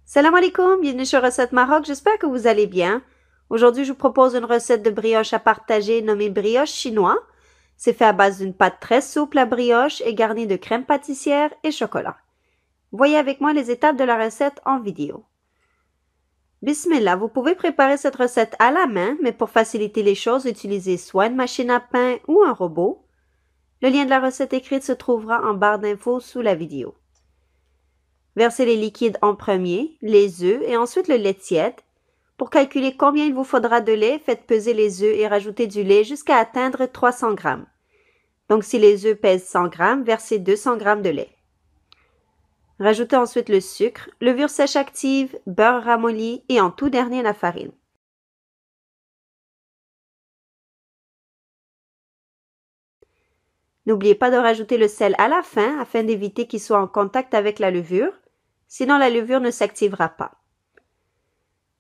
Salam alaikum, bienvenue sur Recette Maroc, j'espère que vous allez bien. Aujourd'hui, je vous propose une recette de brioche à partager nommée brioche chinois. C'est fait à base d'une pâte très souple à brioche et garnie de crème pâtissière et chocolat. Voyez avec moi les étapes de la recette en vidéo. Bismillah, vous pouvez préparer cette recette à la main, mais pour faciliter les choses, utilisez soit une machine à pain ou un robot. Le lien de la recette écrite se trouvera en barre d'infos sous la vidéo. Versez les liquides en premier, les œufs et ensuite le lait tiède. Pour calculer combien il vous faudra de lait, faites peser les œufs et rajoutez du lait jusqu'à atteindre 300 g. Donc si les œufs pèsent 100 g, versez 200 g de lait. Rajoutez ensuite le sucre, levure sèche active, beurre ramolli et en tout dernier la farine. N'oubliez pas de rajouter le sel à la fin afin d'éviter qu'il soit en contact avec la levure, sinon la levure ne s'activera pas.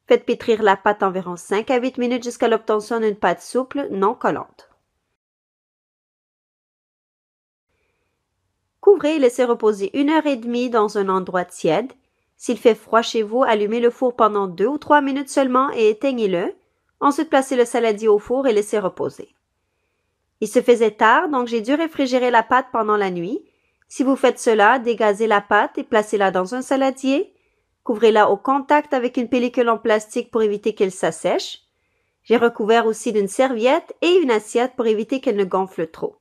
Faites pétrir la pâte environ 5 à 8 minutes jusqu'à l'obtention d'une pâte souple, non collante. Couvrez et laissez reposer 1 heure et demie dans un endroit tiède. S'il fait froid chez vous, allumez le four pendant 2 ou 3 minutes seulement et éteignez-le. Ensuite, placez le saladier au four et laissez reposer. Il se faisait tard, donc j'ai dû réfrigérer la pâte pendant la nuit. Si vous faites cela, dégazez la pâte et placez-la dans un saladier. Couvrez-la au contact avec une pellicule en plastique pour éviter qu'elle s'assèche. J'ai recouvert aussi d'une serviette et une assiette pour éviter qu'elle ne gonfle trop.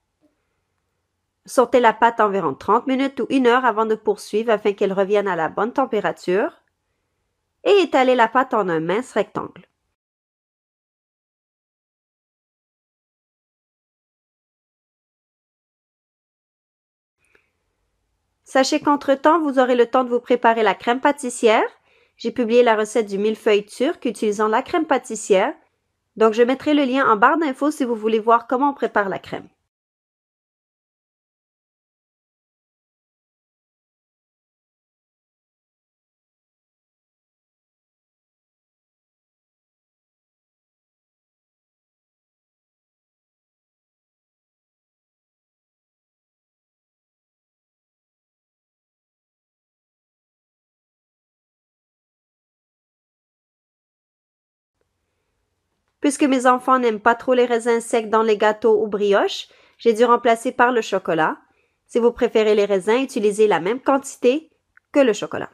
Sortez la pâte environ 30 minutes ou 1 heure avant de poursuivre afin qu'elle revienne à la bonne température. Et étalez la pâte en un mince rectangle. Sachez qu'entre-temps, vous aurez le temps de vous préparer la crème pâtissière. J'ai publié la recette du millefeuille turc utilisant la crème pâtissière. Donc, je mettrai le lien en barre d'infos si vous voulez voir comment on prépare la crème. Puisque mes enfants n'aiment pas trop les raisins secs dans les gâteaux ou brioches, j'ai dû remplacer par le chocolat. Si vous préférez les raisins, utilisez la même quantité que le chocolat.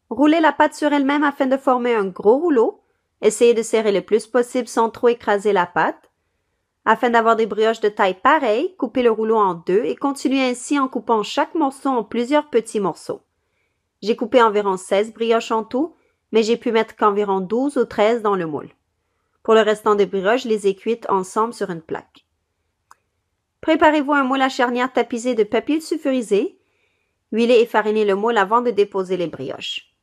Roulez la pâte sur elle-même afin de former un gros rouleau. Essayez de serrer le plus possible sans trop écraser la pâte. Afin d'avoir des brioches de taille pareille, coupez le rouleau en deux et continuez ainsi en coupant chaque morceau en plusieurs petits morceaux. J'ai coupé environ 16 brioches en tout, mais j'ai pu mettre qu'environ 12 ou 13 dans le moule. Pour le restant des brioches, je les ai cuites ensemble sur une plaque. Préparez-vous un moule à charnière tapisé de papier sulfurisé. Huilez et farinez le moule avant de déposer les brioches.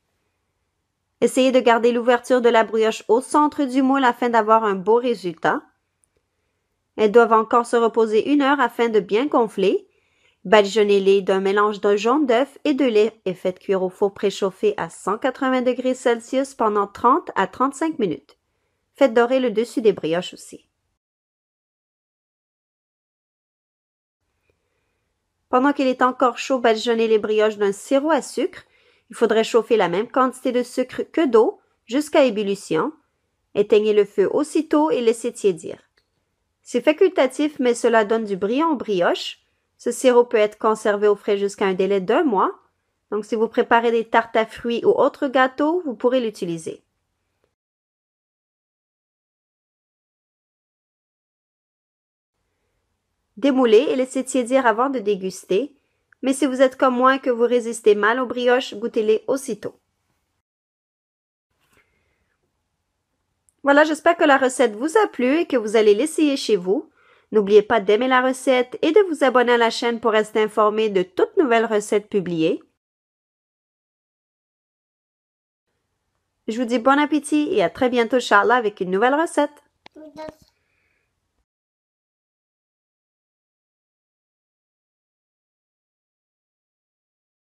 Essayez de garder l'ouverture de la brioche au centre du moule afin d'avoir un beau résultat. Elles doivent encore se reposer 1 heure afin de bien gonfler. Badigeonnez-les d'un mélange de jaune d'œuf et de lait et faites cuire au four préchauffé à 180 degrés Celsius pendant 30 à 35 minutes. Faites dorer le dessus des brioches aussi. Pendant qu'il est encore chaud, badigeonnez les brioches d'un sirop à sucre. Il faudrait chauffer la même quantité de sucre que d'eau jusqu'à ébullition. Éteignez le feu aussitôt et laissez tiédir. C'est facultatif, mais cela donne du brillant aux brioches. Ce sirop peut être conservé au frais jusqu'à un délai d'1 mois. Donc, si vous préparez des tartes à fruits ou autres gâteaux, vous pourrez l'utiliser. Démoulez et laissez tiédir avant de déguster. Mais si vous êtes comme moi et que vous résistez mal aux brioches, goûtez-les aussitôt. Voilà, j'espère que la recette vous a plu et que vous allez l'essayer chez vous. N'oubliez pas d'aimer la recette et de vous abonner à la chaîne pour rester informé de toutes nouvelles recettes publiées. Je vous dis bon appétit et à très bientôt, Inch'Allah, avec une nouvelle recette.